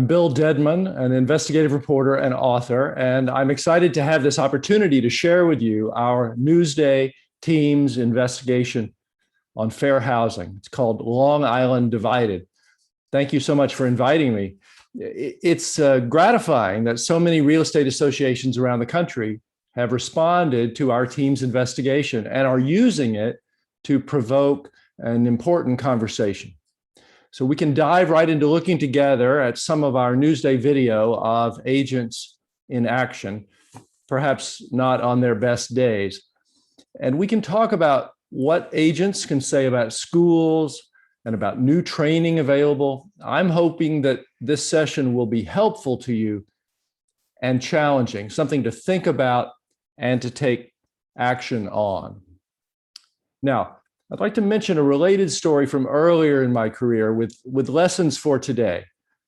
Bill Dedman, an investigative reporter and author, and I'm excited to have this opportunity to share with you our Newsday team's investigation on fair housing. It's called Long Island Divided. Thank you so much for inviting me. It's gratifying that so many real estate associations around the country have responded to our team's investigation and are using it to provoke an important conversation. So we can dive right into looking together at some of our Newsday video of agents in action, perhaps not on their best days. And we can talk about what agents can say about schools and about new training available. I'm hoping that this session will be helpful to you and challenging, something to think about and to take action on. Now, I'd like to mention a related story from earlier in my career with lessons for today.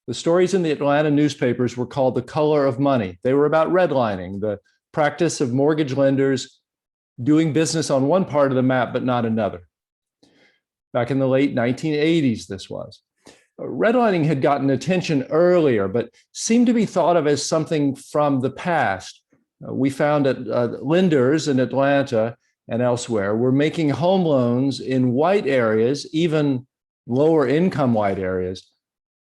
The stories in the Atlanta newspapers were called The Color of Money. They were about redlining, the practice of mortgage lenders doing business on one part of the map, but not another. Back in the late 1980s, this was. Redlining had gotten attention earlier, but seemed to be thought of as something from the past. We found that lenders in Atlanta and elsewhere were making home loans in white areas, even lower income white areas,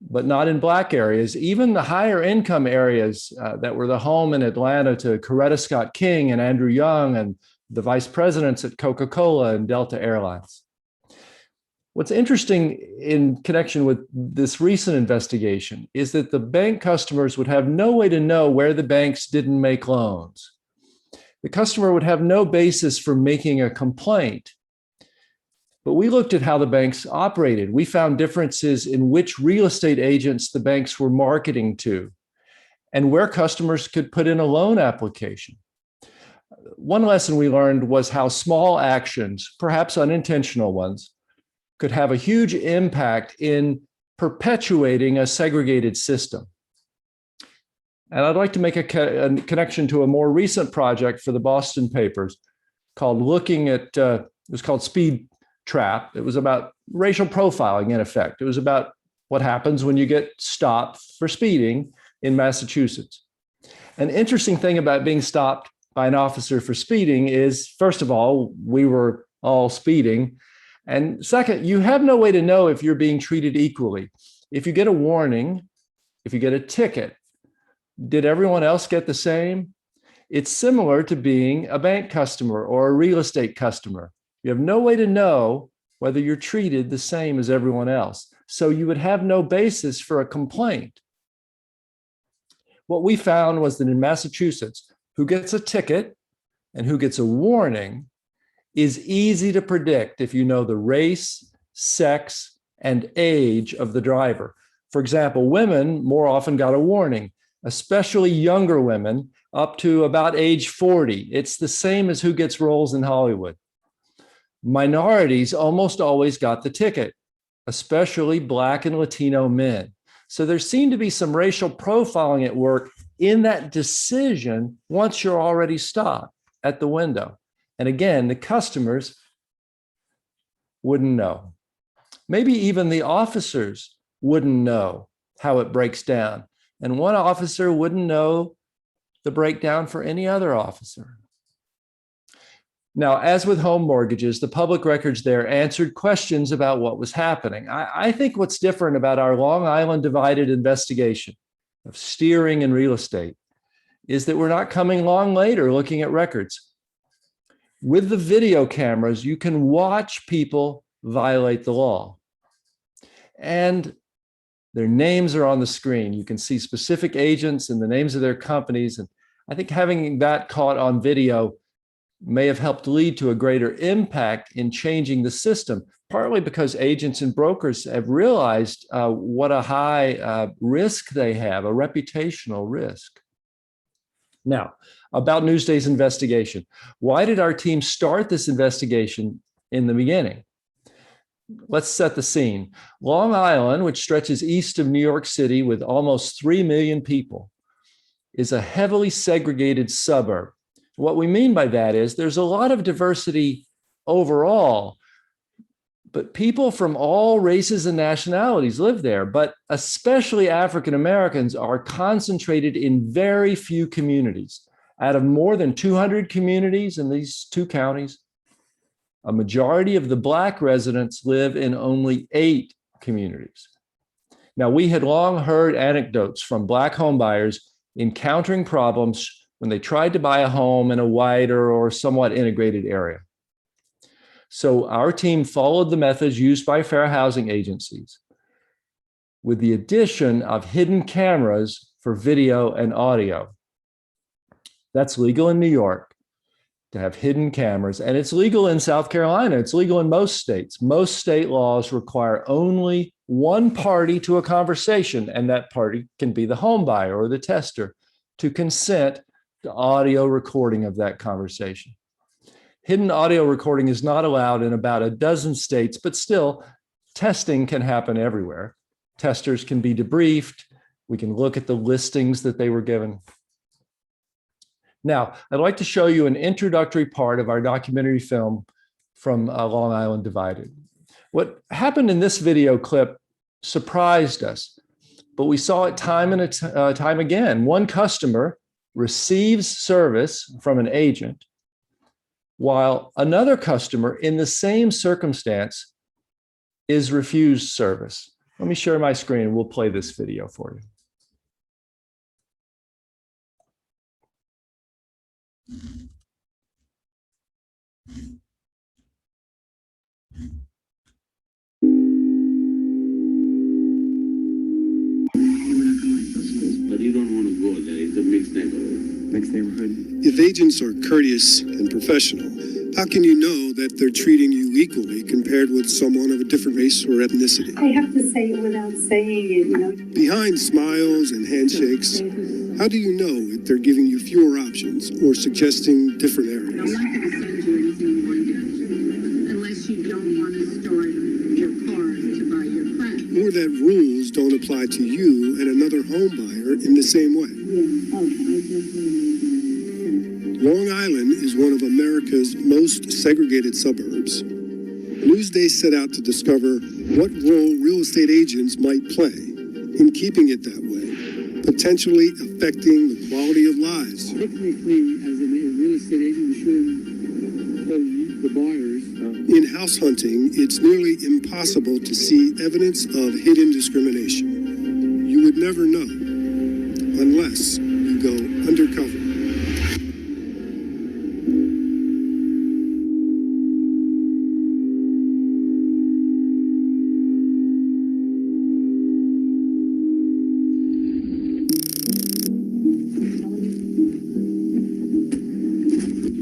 but not in black areas. Even the higher income areas that were the home in Atlanta to Coretta Scott King and Andrew Young and the vice presidents at Coca-Cola and Delta Airlines. What's interesting in connection with this recent investigation is that the bank customers would have no way to know where the banks didn't make loans. The customer would have no basis for making a complaint. But we looked at how the banks operated. We found differences in which real estate agents the banks were marketing to and where customers could put in a loan application. One lesson we learned was how small actions, perhaps unintentional ones, could have a huge impact in perpetuating a segregated system. And I'd like to make a connection to a more recent project for the Boston papers called it was called Speed Trap. It was about racial profiling, in effect. It was about what happens when you get stopped for speeding in Massachusetts. An interesting thing about being stopped by an officer for speeding is, first of all, we were all speeding. And second, you have no way to know if you're being treated equally. If you get a warning, if you get a ticket, did everyone else get the same? It's similar to being a bank customer or a real estate customer. You have no way to know whether you're treated the same as everyone else. So you would have no basis for a complaint. What we found was that in Massachusetts, who gets a ticket and who gets a warning is easy to predict if you know the race, sex, and age of the driver. For example, women more often got a warning, especially younger women up to about age 40. It's the same as who gets roles in Hollywood. Minorities almost always got the ticket, especially Black and Latino men. So there seemed to be some racial profiling at work in that decision once you're already stopped at the window. And again, the customers wouldn't know. Maybe even the officers wouldn't know how it breaks down. And one officer wouldn't know the breakdown for any other officer. Now, as with home mortgages, the public records there answered questions about what was happening. I think what's different about our Long Island Divided investigation of steering in real estate is that we're not coming along later looking at records. With the video cameras, you can watch people violate the law. And their names are on the screen. You can see specific agents and the names of their companies. And I think having that caught on video may have helped lead to a greater impact in changing the system, partly because agents and brokers have realized what a high risk they have, a reputational risk. Now, about Newsday's investigation. Why did our team start this investigation in the beginning? Let's set the scene. Long Island, which stretches east of New York City with almost 3 million people, is a heavily segregated suburb. What we mean by that is there's a lot of diversity overall, But people from all races and nationalities live there, but especially African Americans are concentrated in very few communities. Out of more than 200 communities in these two counties, a majority of the Black residents live in only 8 communities. Now, we had long heard anecdotes from Black homebuyers encountering problems when they tried to buy a home in a wider or somewhat integrated area. So our team followed the methods used by fair housing agencies, with the addition of hidden cameras for video and audio. That's legal in New York to have hidden cameras, and it's legal in South Carolina. It's legal in most states. Most state laws require only one party to a conversation, and that party can be the home buyer or the tester, to consent to audio recording of that conversation. Hidden audio recording is not allowed in about a dozen states, but still, testing can happen everywhere. Testers can be debriefed. We can look at the listings that they were given. Now, I'd like to show you an introductory part of our documentary film from Long Island Divided. What happened in this video clip surprised us, but we saw it time and time again. One customer receives service from an agent, while another customer in the same circumstance is refused service. Let me share my screen and we'll play this video for you. But you don't want to go there. It's a mixed neighborhood. Mixed neighborhood. If agents are courteous and professional, how can you know that they're treating you equally compared with someone of a different race or ethnicity? I have to say it without saying it, you know. Behind smiles and handshakes, how do you know if they're giving you fewer options or suggesting different areas? I'm not going to send you anything in one direction unless you don't want to start your car to buy your friend. Or that rules don't apply to you and another home buyer in the same way. Yeah, okay, I definitely made that. Long Island is one of America's most segregated suburbs. Newsday set out to discover what role real estate agents might play in keeping it that way, potentially affecting the quality of lives. Technically, as a real estate agent, you shouldn't tell the buyers. In house hunting, it's nearly impossible to see evidence of hidden discrimination. You would never know unless you go undercover.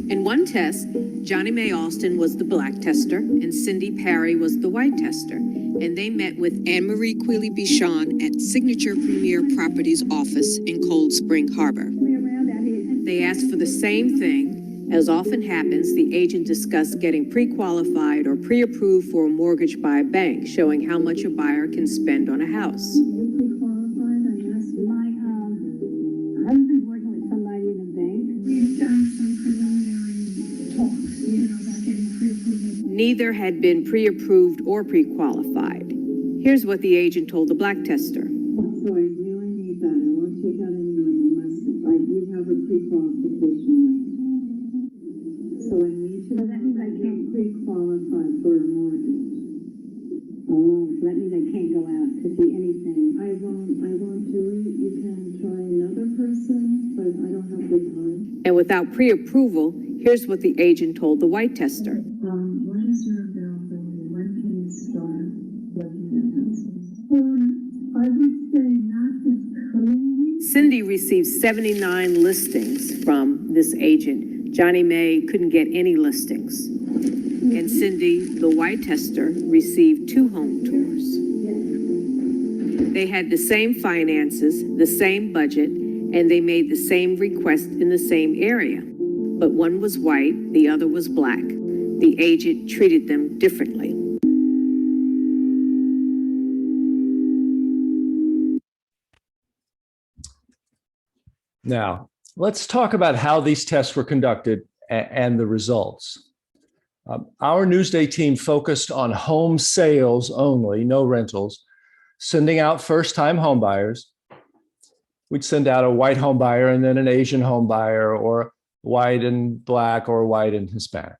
In one test, Johnny Mae Alston was the black tester and Cindy Parry was the white tester. And they met with Anne-Marie Quealy-Bichon at Signature Premier Properties office in Cold Spring Harbor. they asked for the same thing. As often happens, the agent discussed getting pre-qualified or pre-approved for a mortgage by a bank, showing how much a buyer can spend on a house. Pre-qualified, I guess. My husband's working with somebody in a bank. We've done some preliminary talks, about getting pre-approved. Neither had been pre-approved or pre-qualified. Here's what the agent told the black tester. So I really need that. I won't take out any money unless I do have a pre-qualification. So I need to. So that means I can't pre-qualify for a mortgage. Oh, so that means I can't go out to see anything. I won't do it. You can try another person, but I don't have the time. And without pre-approval, here's what the agent told the white tester. What is your availability? When can you start looking at houses? I would say not this currently. Cindy received 79 listings from this agent. Johnny Mae couldn't get any listings. And Cindy, the white tester, received 2 home tours. They had the same finances, the same budget, and they made the same request in the same area. But one was white, the other was black. The agent treated them differently. Now, let's talk about how these tests were conducted and the results. Our Newsday team focused on home sales only, no rentals, sending out first-time home buyers. We'd send out a white home buyer and then an Asian home buyer, or white and black, or white and Hispanic.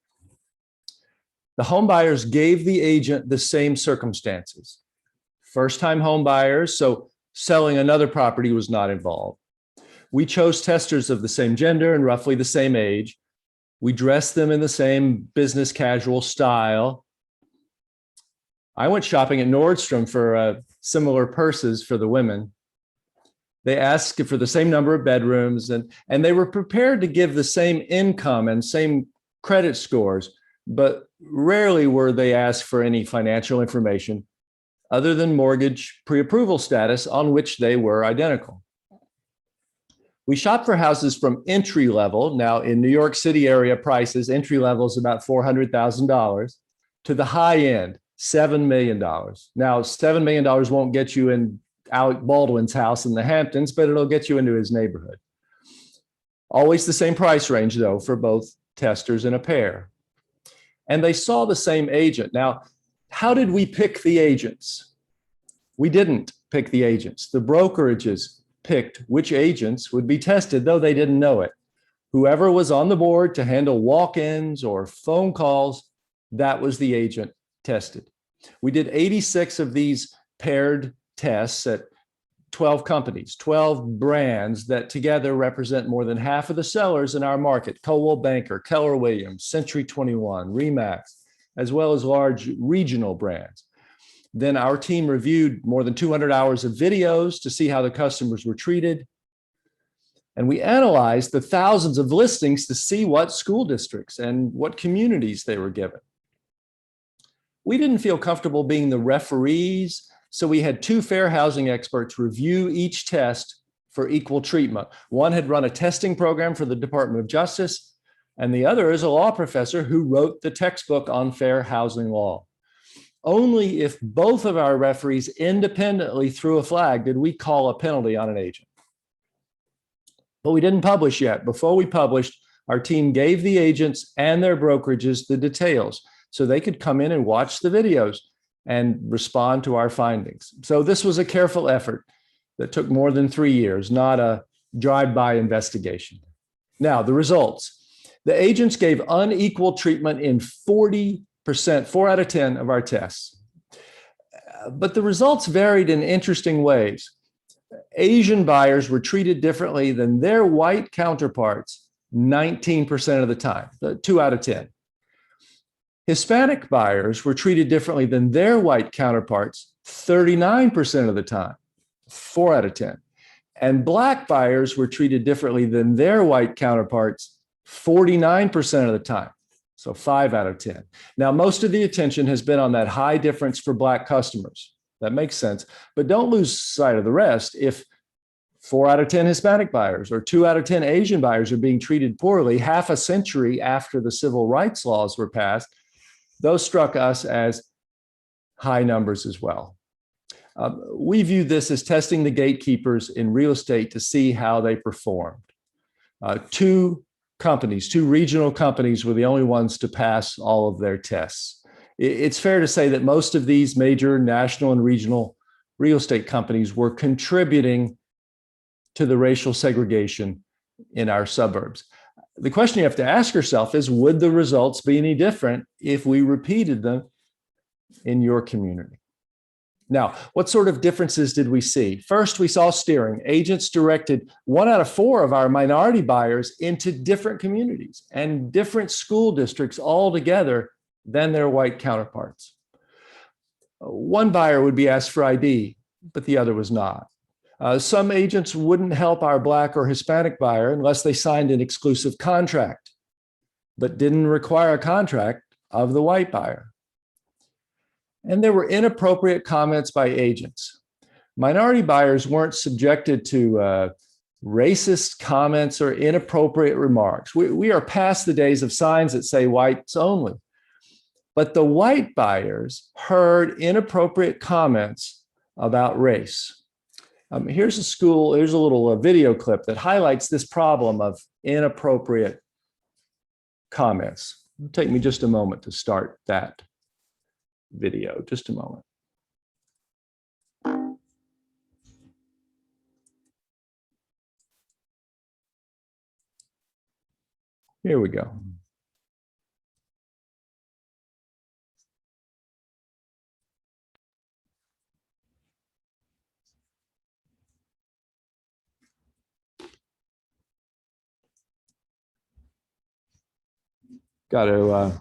The home buyers gave the agent the same circumstances. First-time home buyers, so selling another property was not involved. We chose testers of the same gender and roughly the same age. We dressed them in the same business casual style. I went shopping at Nordstrom for similar purses for the women. They asked for the same number of bedrooms, and they were prepared to give the same income and same credit scores, but rarely were they asked for any financial information other than mortgage pre-approval status on which they were identical. We shop for houses from entry level. Now, in New York City area prices, entry level is about $400,000, to the high end, $7 million. Now, $7 million won't get you in Alec Baldwin's house in the Hamptons, but it'll get you into his neighborhood. Always the same price range, though, for both testers in a pair. And they saw the same agent. Now, how did we pick the agents? We didn't pick the agents. The brokerages picked which agents would be tested, though they didn't know it. Whoever was on the board to handle walk-ins or phone calls, that was the agent tested. We did 86 of these paired tests at 12 companies, 12 brands that together represent more than half of the sellers in our market: Coldwell Banker, Keller Williams, Century 21, Remax, as well as large regional brands. Then our team reviewed more than 200 hours of videos to see how the customers were treated. And we analyzed the thousands of listings to see what school districts and what communities they were given. We didn't feel comfortable being the referees, so we had two fair housing experts review each test for equal treatment. One had run a testing program for the Department of Justice, and the other is a law professor who wrote the textbook on fair housing law. Only if both of our referees independently threw a flag did we call a penalty on an agent. But we didn't publish yet. Before we published, our team gave the agents and their brokerages the details so they could come in and watch the videos and respond to our findings. So this was a careful effort that took more than 3 years, not a drive-by investigation. Now, the results. The agents gave unequal treatment in 40%, 4 out of 10 of our tests. But the results varied in interesting ways. Asian buyers were treated differently than their white counterparts 19% of the time, 2 out of 10. Hispanic buyers were treated differently than their white counterparts 39% of the time, 4 out of 10. And Black buyers were treated differently than their white counterparts 49% of the time, so 5 out of 10. Now, most of the attention has been on that high difference for Black customers. That makes sense, but don't lose sight of the rest. If 4 out of 10 Hispanic buyers or 2 out of 10 Asian buyers are being treated poorly half a century after the civil rights laws were passed, those struck us as high numbers as well. We view this as testing the gatekeepers in real estate to see how they performed. Two regional companies were the only ones to pass all of their tests. It's fair to say that most of these major national and regional real estate companies were contributing to the racial segregation in our suburbs. The question you have to ask yourself is, would the results be any different if we repeated them in your community? Now, what sort of differences did we see? First, we saw steering. Agents directed 1 out of 4 of our minority buyers into different communities and different school districts altogether than their white counterparts. One buyer would be asked for ID, but the other was not. Some agents wouldn't help our Black or Hispanic buyer unless they signed an exclusive contract, but didn't require a contract of the white buyer. And there were inappropriate comments by agents. Minority buyers weren't subjected to racist comments or inappropriate remarks. We are past the days of signs that say whites only. But the white buyers heard inappropriate comments about race. Here's a little video clip that highlights this problem of inappropriate comments. It'll take me just a moment to start that video, just a moment. Here we go. Got to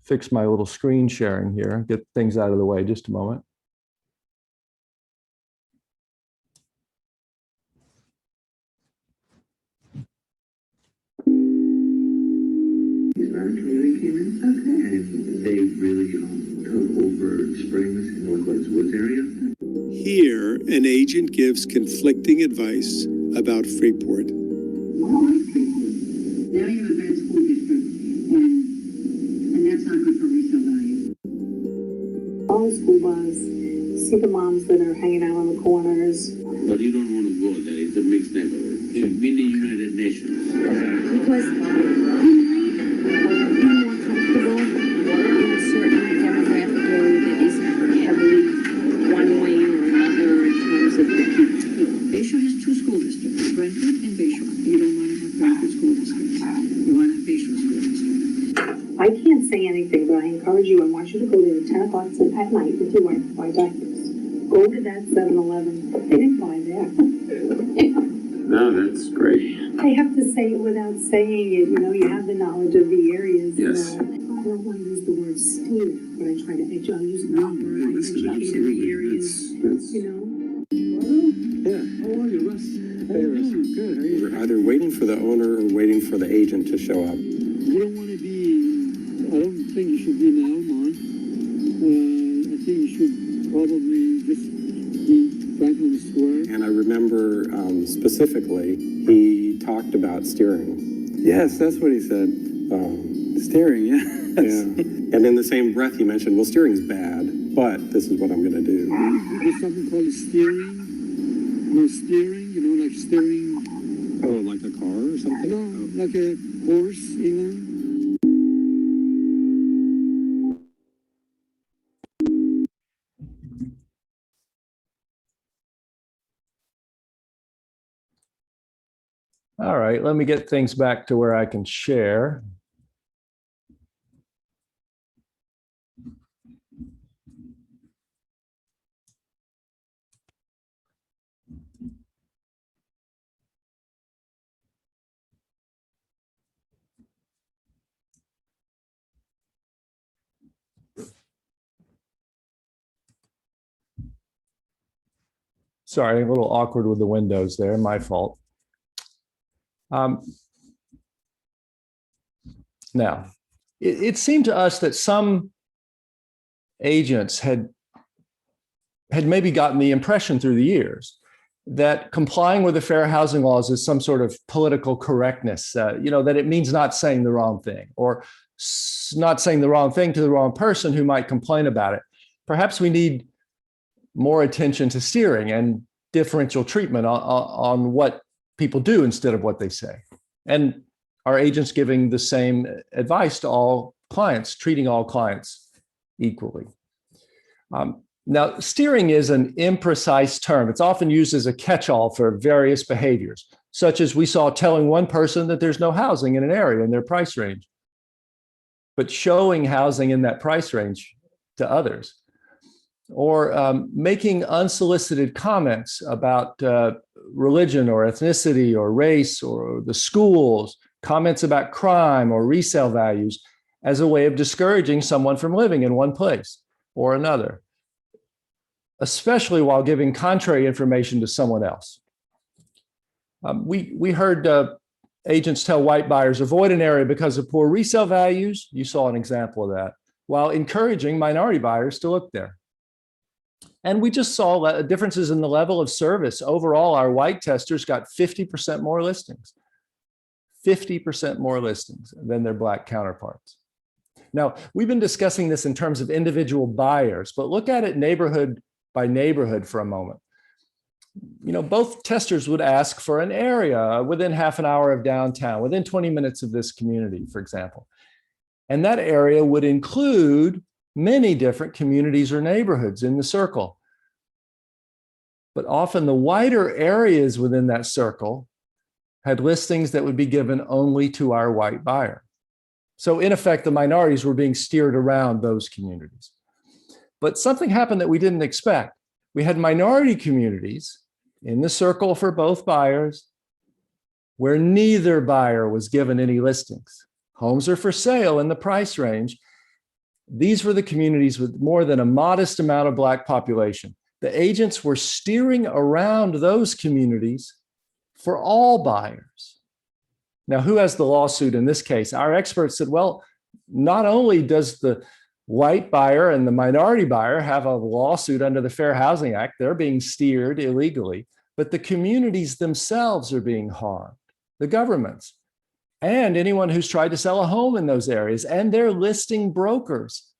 fix my little screen sharing here, get things out of the way, just a moment. Really came in, and they really took over Springs in Northwest Woods area. Here, an agent gives conflicting advice about Freeport. Now you have a bad school district, and that's not good for resale value. On the school bus, see the moms that are hanging out on the corners. But you don't want to go there. It's a mixed neighborhood. It should be in the United Nations. Because you might be more comfortable in a certain demographic area that isn't heavily one way or another in terms of the people. Bayshore has two school districts, Brentwood and Bayshore. You don't want to have Brentwood school districts. You want to have Bayshore school district. I can't say anything, but I encourage you, I want you to go there at 10 o'clock at night with your wife, buy diapers. Go to that 7-Eleven. They didn't buy there. No, that's great. I have to say it without saying it, you know, you have the knowledge of the areas, Yes. you know. I don't want to use the word steer, but I try to, I use the number, I This is educate absolutely, the areas, that's- you know. Yeah. How are you, Russ? Hey, Russ. Good. How are you? We're either waiting for the owner or waiting for the agent to show up. You don't want to be. I don't think you should be in Elmont. I think you should probably just be Franklin Square. And I remember specifically, he talked about steering. Yes, that's what he said. Steering, yes. Yeah. And in the same breath, he mentioned, well, steering's bad, but this is what I'm going to do. There's something called steering. No steering, you know, like steering. Oh, like a car or something? No, like a horse, you know. All right, let me get things back to where I can share. Sorry, a little awkward with the windows there, my fault. Now, it seemed to us that some agents had maybe gotten the impression through the years that complying with the fair housing laws is some sort of political correctness, you know, that it means not saying the wrong thing or not saying the wrong thing to the wrong person who might complain about it. Perhaps we need more attention to steering and differential treatment on what people do instead of what they say. And are agents giving the same advice to all clients, treating all clients equally? Now, steering is an imprecise term. It's often used as a catch-all for various behaviors, such as we saw telling one person that there's no housing in an area in their price range, but showing housing in that price range to others, or making unsolicited comments about religion or ethnicity or race or the schools, comments about crime or resale values as a way of discouraging someone from living in one place or another, especially while giving contrary information to someone else. We heard agents tell white buyers, avoid an area because of poor resale values. You saw an example of that, while encouraging minority buyers to look there. And we just saw differences in the level of service. Overall, our white testers got 50% more listings, 50% more listings than their black counterparts. Now, we've been discussing this in terms of individual buyers, but look at it neighborhood by neighborhood for a moment. You know, both testers would ask for an area within half an hour of downtown, within 20 minutes of this community, for example. And that area would include many different communities or neighborhoods in the circle. But often the wider areas within that circle had listings that would be given only to our white buyer. So in effect, the minorities were being steered around those communities. But something happened that we didn't expect. We had minority communities in the circle for both buyers where neither buyer was given any listings. Homes are for sale in the price range. These were the communities with more than a modest amount of Black population. The agents were steering around those communities for all buyers. Now, who has the lawsuit in this case? Our experts said, well, not only does the white buyer and the minority buyer have a lawsuit under the Fair Housing Act, they're being steered illegally, but the communities themselves are being harmed, the governments, and anyone who's tried to sell a home in those areas, and their listing brokers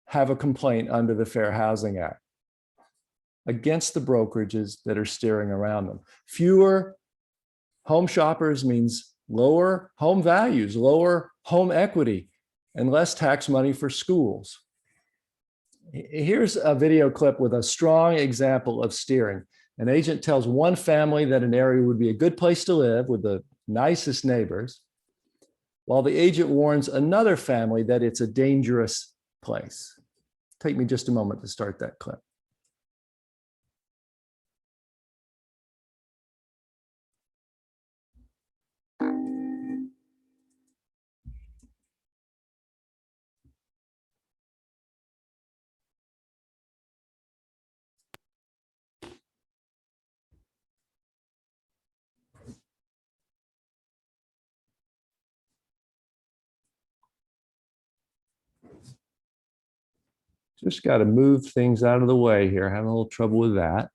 have a complaint under the Fair Housing Act against the brokerages that are steering around them. Fewer home shoppers means lower home values, lower home equity, and less tax money for schools. Here's a video clip with a strong example of steering. An agent tells one family that an area would be a good place to live with the nicest neighbors, while the agent warns another family that it's a dangerous place. Take me just a moment to start that clip. Just got to move things out of the way here. Having a little trouble with that.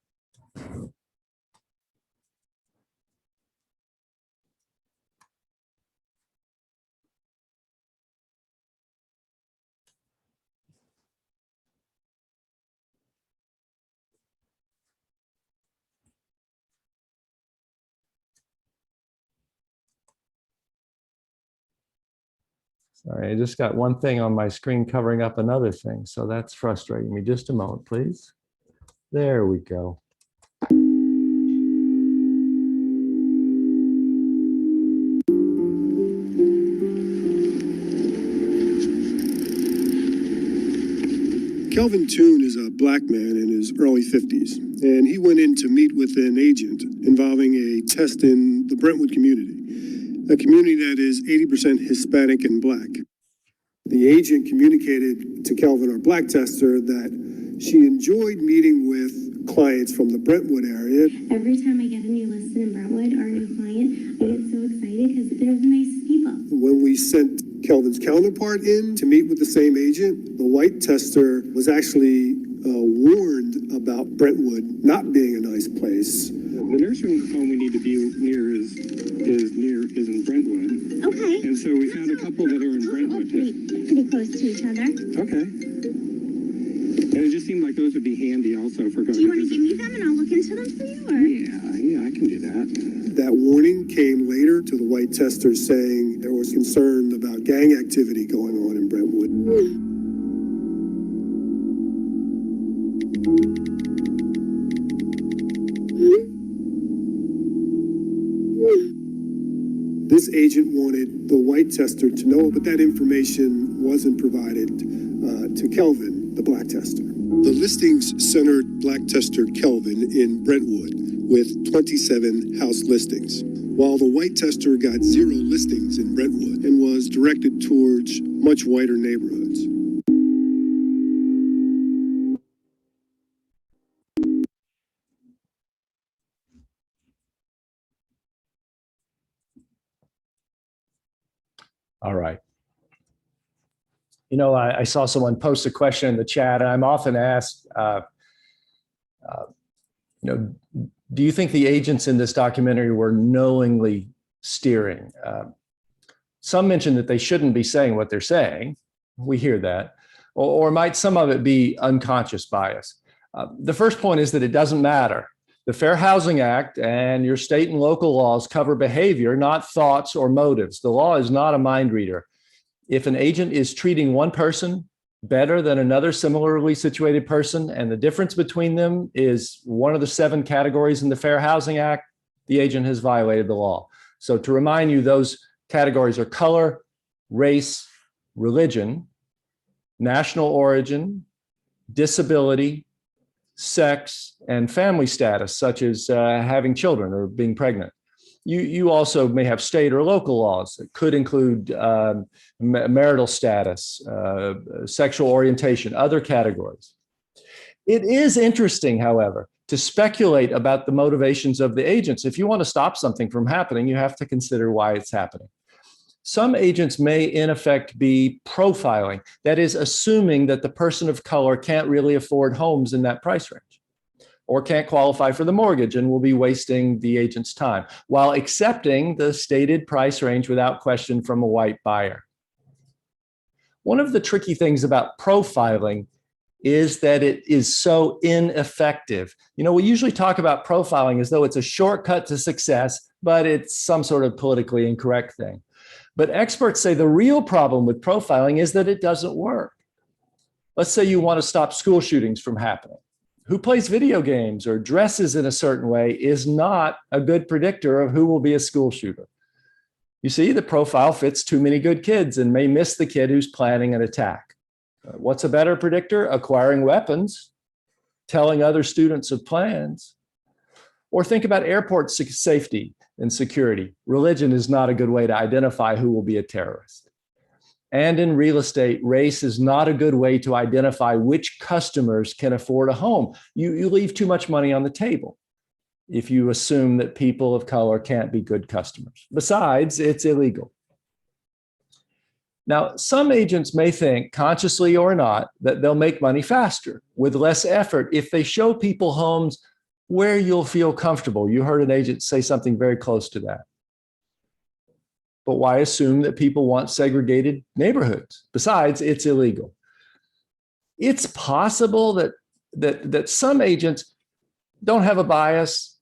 Sorry, I just got one thing on my screen covering up another thing, so that's frustrating me. Just a moment, please. There we go. Kelvin Toon is a Black man in his early 50s, and he went in to meet with an agent involving a test in the Brentwood community, a community that is 80% Hispanic and Black. The agent communicated to Kelvin, our Black tester, that she enjoyed meeting with clients from the Brentwood area. Every time I get a new listing in Brentwood or a new client, I get so excited because they're nice people. When we sent Kelvin's counterpart in to meet with the same agent, the white tester was actually warned about Brentwood not being a nice place. The nursing home we need to be near is in Brentwood. Okay. And so we found a couple that are in Brentwood. Pretty close to each other. Okay. And it just seemed like those would be handy also for going. Do you want to give me them and I'll look into them for you? Or? Yeah, I can do that. That warning came later to the white tester saying there was concern about gang activity going on in Brentwood. This agent wanted the white tester to know, but that information wasn't provided to Kelvin, the Black tester. The listings centered Black tester Kelvin in Brentwood with 27 house listings, while the white tester got 0 listings in Brentwood and was directed towards much whiter neighborhoods. All right. You know, I saw someone post a question in the chat, and I'm often asked, do you think the agents in this documentary were knowingly steering? Some mention that they shouldn't be saying what they're saying. We hear that. Or might some of it be unconscious bias? The first point is that it doesn't matter. The Fair Housing Act and your state and local laws cover behavior, not thoughts or motives. The law is not a mind reader. If an agent is treating one person better than another similarly situated person, and the difference between them is one of the 7 categories in the Fair Housing Act, the agent has violated the law. So to remind you, those categories are color, race, religion, national origin, disability, sex, and family status, such as having children or being pregnant. You also may have state or local laws that could include marital status, sexual orientation, other categories. It is interesting, however, to speculate about the motivations of the agents. If you want to stop something from happening, you have to consider why it's happening. Some agents may, in effect, be profiling, that is, assuming that the person of color can't really afford homes in that price range, or can't qualify for the mortgage and will be wasting the agent's time, while accepting the stated price range without question from a white buyer. One of the tricky things about profiling is that it is so ineffective. You know, we usually talk about profiling as though it's a shortcut to success, but it's some sort of politically incorrect thing. But experts say the real problem with profiling is that it doesn't work. Let's say you want to stop school shootings from happening. Who plays video games or dresses in a certain way is not a good predictor of who will be a school shooter. You see, the profile fits too many good kids and may miss the kid who's planning an attack. What's a better predictor? Acquiring weapons, telling other students of plans. Or think about airport safety and security. Religion is not a good way to identify who will be a terrorist. And in real estate, race is not a good way to identify which customers can afford a home. You leave too much money on the table if you assume that people of color can't be good customers. Besides, it's illegal. Now, some agents may think, consciously or not, that they'll make money faster with less effort if they show people homes where you'll feel comfortable. You heard an agent say something very close to that. But why assume that people want segregated neighborhoods? Besides, it's illegal. It's possible that some agents don't have a bias,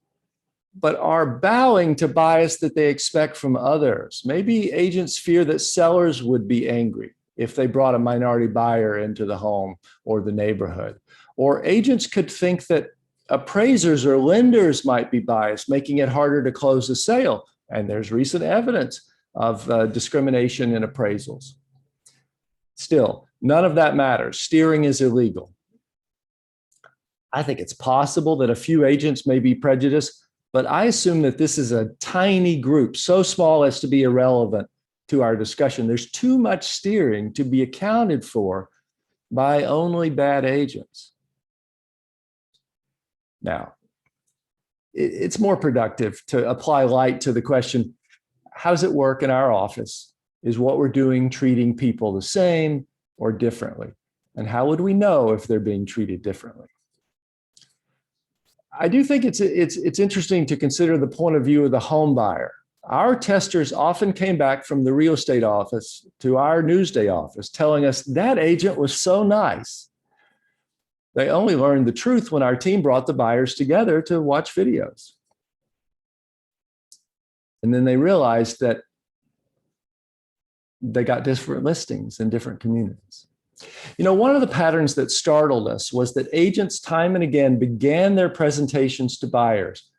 but are bowing to bias that they expect from others. Maybe agents fear that sellers would be angry if they brought a minority buyer into the home or the neighborhood. Or agents could think that appraisers or lenders might be biased, making it harder to close a sale. And there's recent evidence of discrimination in appraisals. Still, none of that matters. Steering is illegal. I think it's possible that a few agents may be prejudiced, but I assume that this is a tiny group, so small as to be irrelevant to our discussion. There's too much steering to be accounted for by only bad agents. Now, it's more productive to apply light to the question, how does it work in our office? Is what we're doing treating people the same or differently? And how would we know if they're being treated differently? I do think it's interesting to consider the point of view of the home buyer. Our testers often came back from the real estate office to our Newsday office telling us that agent was so nice. They only learned the truth when our team brought the buyers together to watch videos. And then they realized that they got different listings in different communities. You know, one of the patterns that startled us was that agents time and again began their presentations to buyers,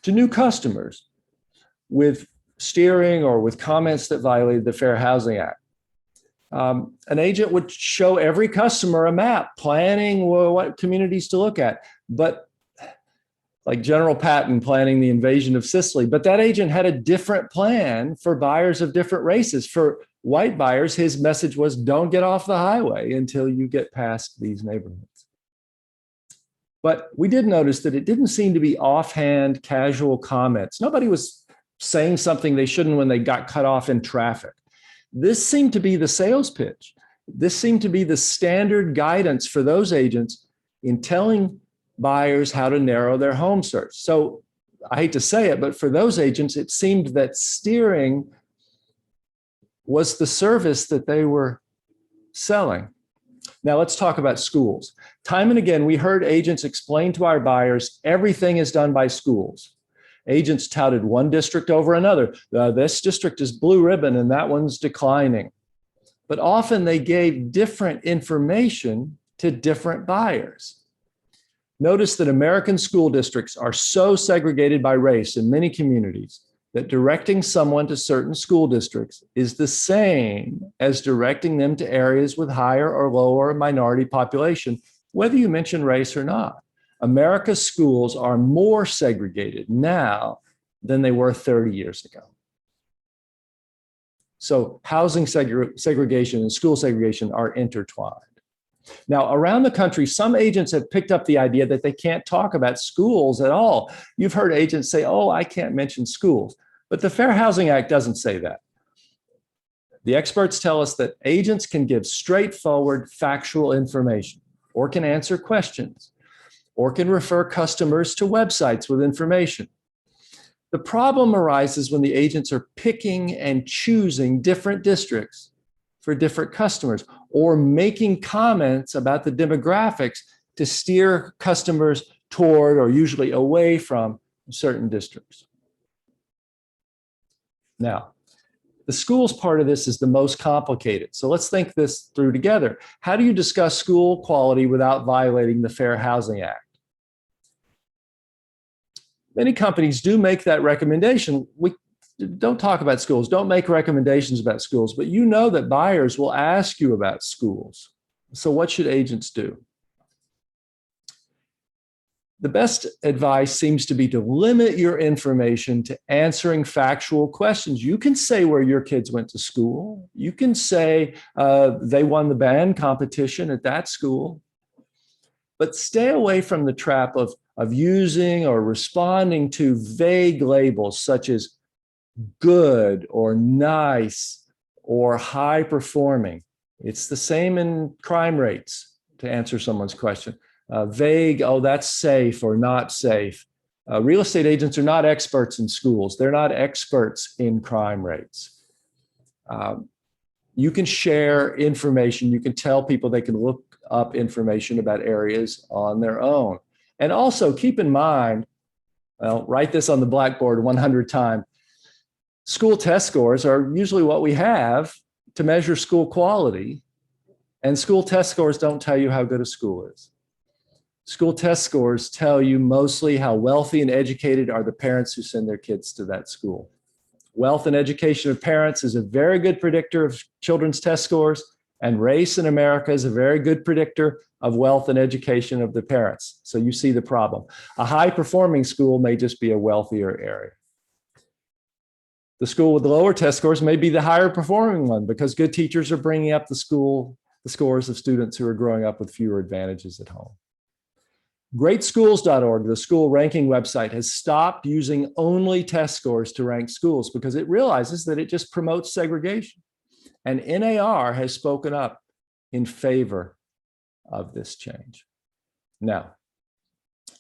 to new customers, with steering or with comments that violated the Fair Housing Act. An agent would show every customer a map, planning what communities to look at, but like General Patton planning the invasion of Sicily. But that agent had a different plan for buyers of different races. For white buyers, his message was, don't get off the highway until you get past these neighborhoods. But we did notice that it didn't seem to be offhand, casual comments. Nobody was saying something they shouldn't when they got cut off in traffic. This seemed to be the sales pitch. This seemed to be the standard guidance for those agents in telling buyers how to narrow their home search. So I hate to say it, but for those agents, it seemed that steering was the service that they were selling. Now let's talk about schools. Time and again, we heard agents explain to our buyers, everything is done by schools. Agents touted one district over another. This district is blue ribbon and that one's declining. but often they gave different information to different buyers. Notice that American school districts are so segregated by race in many communities that directing someone to certain school districts is the same as directing them to areas with higher or lower minority population, whether you mention race or not. America's schools are more segregated now than they were 30 years ago. So housing segregation and school segregation are intertwined. Now, around the country, some agents have picked up the idea that they can't talk about schools at all. You've heard agents say, oh, I can't mention schools. But the Fair Housing Act doesn't say that. The experts tell us that agents can give straightforward, factual information, or can answer questions, or can refer customers to websites with information. The problem arises when the agents are picking and choosing different districts for different customers, or making comments about the demographics to steer customers toward or usually away from certain districts. Now, the schools part of this is the most complicated. So let's think this through together. How do you discuss school quality without violating the Fair Housing Act? Many companies do make that recommendation. We don't talk about schools, don't make recommendations about schools, but you know that buyers will ask you about schools. So what should agents do? The best advice seems to be to limit your information to answering factual questions. You can say where your kids went to school. You can say they won the band competition at that school. But stay away from the trap of using or responding to vague labels such as good or nice or high performing. It's the same in crime rates, to answer someone's question. Vague, oh, that's safe or not safe. Real estate agents are not experts in schools. They're not experts in crime rates. You can share information. You can tell people they can look up information about areas on their own. And also keep in mind, well, write this on the blackboard 100 times. School test scores are usually what we have to measure school quality. And school test scores don't tell you how good a school is. School test scores tell you mostly how wealthy and educated are the parents who send their kids to that school. Wealth and education of parents is a very good predictor of children's test scores, and race in America is a very good predictor of wealth and education of the parents. So you see the problem. A high-performing school may just be a wealthier area. The school with the lower test scores may be the higher performing one because good teachers are bringing up the scores of students who are growing up with fewer advantages at home. Greatschools.org, the school ranking website, has stopped using only test scores to rank schools because it realizes that it just promotes segregation. And NAR has spoken up in favor of this change. Now,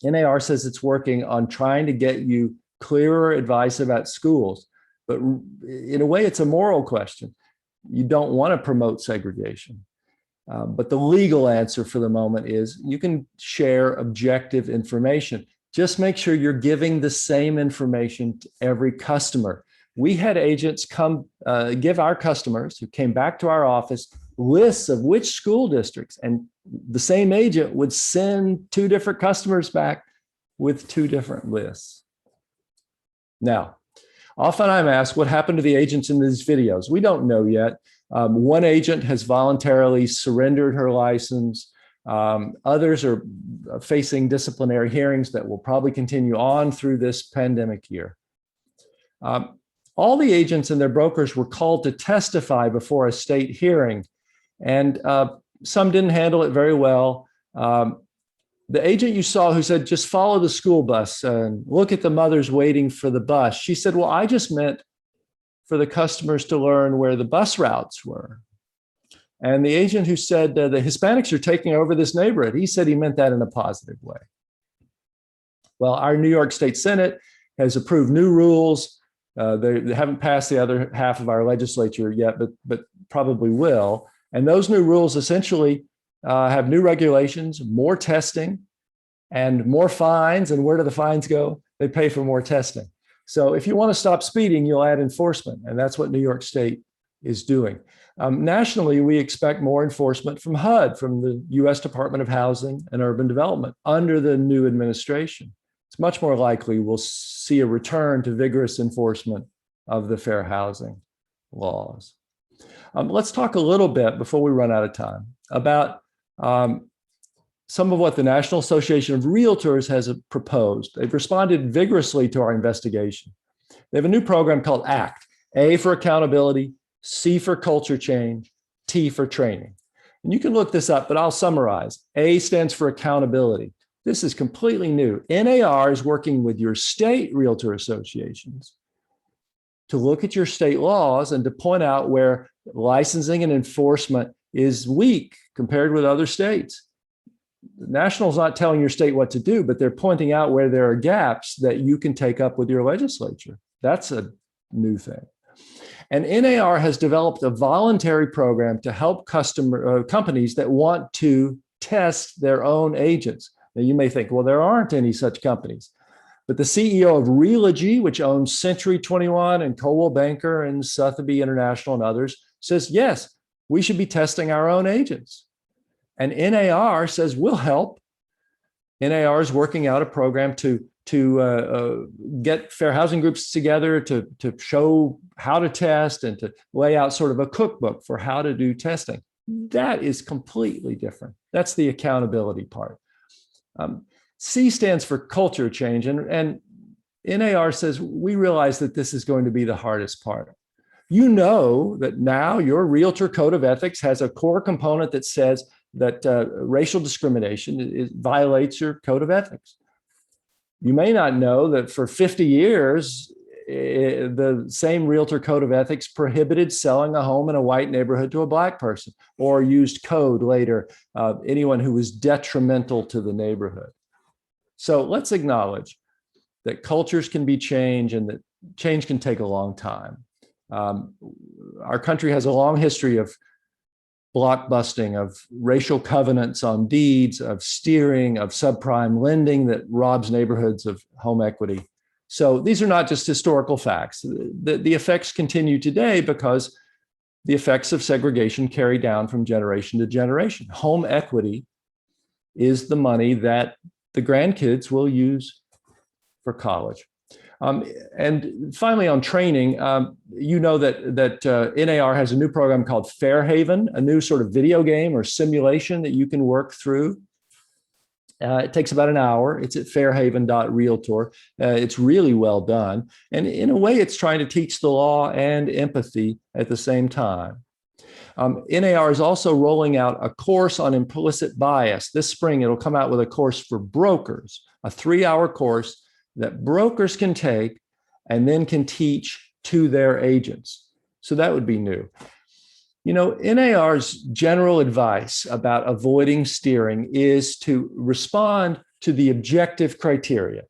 NAR says it's working on trying to get you clearer advice about schools, but in a way, it's a moral question. You don't want to promote segregation. But the legal answer for the moment is you can share objective information. Just make sure you're giving the same information to every customer. We had agents come give our customers who came back to our office lists of which school districts, and the same agent would send two different customers back with two different lists. Now, often I'm asked what happened to the agents in these videos. We don't know yet. One agent has voluntarily surrendered her license. Others are facing disciplinary hearings that will probably continue on through this pandemic year. All the agents and their brokers were called to testify before a state hearing, and some didn't handle it very well. The agent you saw who said, just follow the school bus and look at the mothers waiting for the bus, she said, well, I just meant for the customers to learn where the bus routes were. And the agent who said the Hispanics are taking over this neighborhood, he said he meant that in a positive way. Well, our New York State Senate has approved new rules. They haven't passed the other half of our legislature yet, but probably will. And those new rules essentially have new regulations, more testing, and more fines. And where do the fines go? They pay for more testing. So if you want to stop speeding, you'll add enforcement. And that's what New York State is doing. Nationally, we expect more enforcement from HUD, from the US Department of Housing and Urban Development, under the new administration. It's much more likely we'll see a return to vigorous enforcement of the fair housing laws. Let's talk a little bit, before we run out of time, about some of what the National Association of Realtors has proposed. They've responded vigorously to our investigation. They have a new program called ACT, A for accountability, C for culture change, T for training. And you can look this up, but I'll summarize. A stands for accountability. This is completely new. NAR is working with your state realtor associations to look at your state laws and to point out where licensing and enforcement is weak compared with other states. The National's not telling your state what to do, but they're pointing out where there are gaps that you can take up with your legislature. That's a new thing. And NAR has developed a voluntary program to help companies that want to test their own agents. Now, you may think, well, there aren't any such companies. But the CEO of Realogy, which owns Century 21 and Coldwell Banker and Sotheby's International and others, says, yes, we should be testing our own agents. And NAR says, we'll help. NAR is working out a program to get fair housing groups together to show how to test and to lay out sort of a cookbook for how to do testing. That is completely different. That's the accountability part. C stands for culture change. And NAR says, we realize that this is going to be the hardest part. You know that now your realtor code of ethics has a core component that says that racial discrimination violates your code of ethics. You may not know that for 50 years, the same realtor code of ethics prohibited selling a home in a white neighborhood to a black person, or used code later, anyone who was detrimental to the neighborhood. So let's acknowledge that cultures can be changed and that change can take a long time. Our country has a long history of blockbusting, of racial covenants on deeds, of steering, of subprime lending that robs neighborhoods of home equity. So these are not just historical facts. The effects continue today because the effects of segregation carry down from generation to generation. Home equity is the money that the grandkids will use for college. And finally, on training, you know that NAR has a new program called Fairhaven, a new sort of video game or simulation that you can work through. It takes about an hour. It's at fairhaven.realtor. It's really well done. And in a way, it's trying to teach the law and empathy at the same time. NAR is also rolling out a course on implicit bias. This spring, it'll come out with a course for brokers, a 3-hour course that brokers can take and then can teach to their agents. So that would be new. You know, NAR's general advice about avoiding steering is to respond to the objective criteria.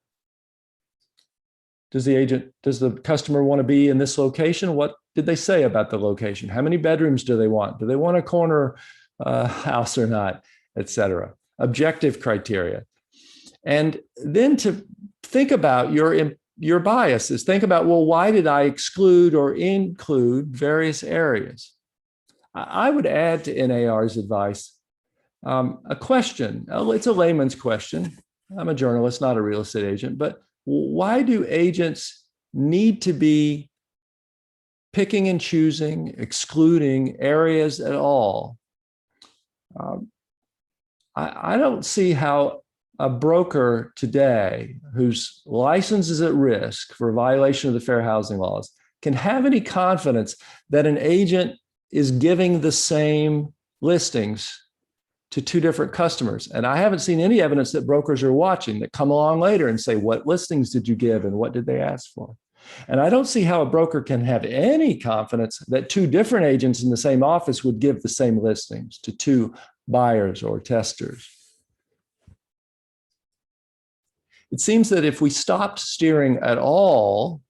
Does the customer want to be in this location? What did they say about the location? How many bedrooms do they want? Do they want a corner house or not, et cetera? Objective criteria. And then to think about your biases. Think about, well, why did I exclude or include various areas? I would add to NAR's advice a question. It's a layman's question. I'm a journalist, not a real estate agent, but why do agents need to be picking and choosing, excluding areas at all? I don't see how a broker today whose license is at risk for violation of the fair housing laws can have any confidence that an agent is giving the same listings to two different customers. And I haven't seen any evidence that brokers are watching that come along later and say, what listings did you give and what did they ask for? And I don't see how a broker can have any confidence that two different agents in the same office would give the same listings to two buyers or testers. It seems that if we stopped steering at all,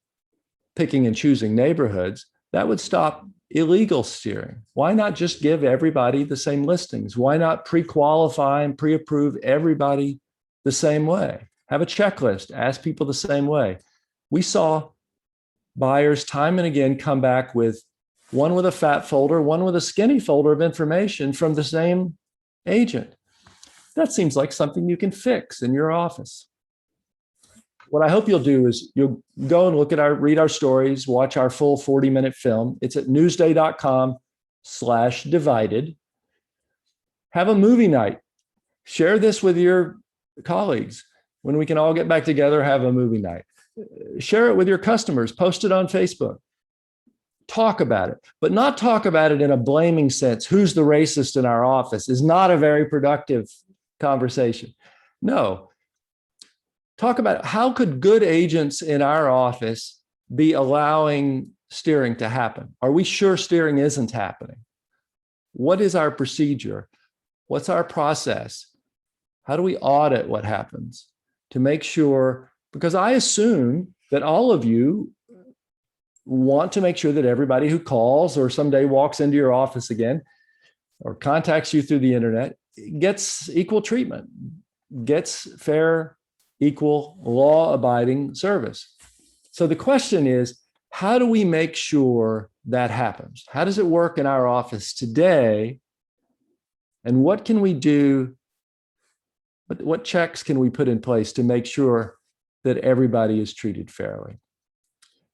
picking and choosing neighborhoods, that would stop illegal steering. Why not just give everybody the same listings? Why not pre-qualify and pre-approve everybody the same way? Have a checklist, ask people the same way. We saw buyers time and again come back with one with a fat folder, one with a skinny folder of information from the same agent. That seems like something you can fix in your office. What I hope you'll do is you'll go and read our stories, watch our full 40-minute film. It's at newsday.com/divided. Have a movie night. Share this with your colleagues. When we can all get back together, have a movie night. Share it with your customers, post it on Facebook. Talk about it, but not talk about it in a blaming sense. Who's the racist in our office is not a very productive conversation. No. Talk about how could good agents in our office be allowing steering to happen? Are we sure steering isn't happening? What is our procedure? What's our process? How do we audit what happens to make sure, because I assume that all of you want to make sure that everybody who calls or someday walks into your office again or contacts you through the internet gets equal treatment, gets fair, equal, law-abiding service. So the question is, how do we make sure that happens? How does it work in our office today? And what can we do? What checks can we put in place to make sure that everybody is treated fairly?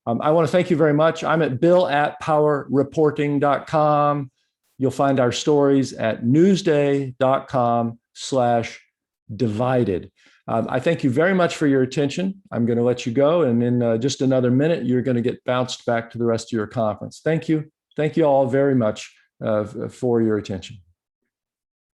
I want to thank you very much. I'm at bill@powerreporting.com. You'll find our stories at newsday.com/divided. I thank you very much for your attention. I'm going to let you go. And in just another minute, you're going to get bounced back to the rest of your conference. Thank you. Thank you all very much for your attention.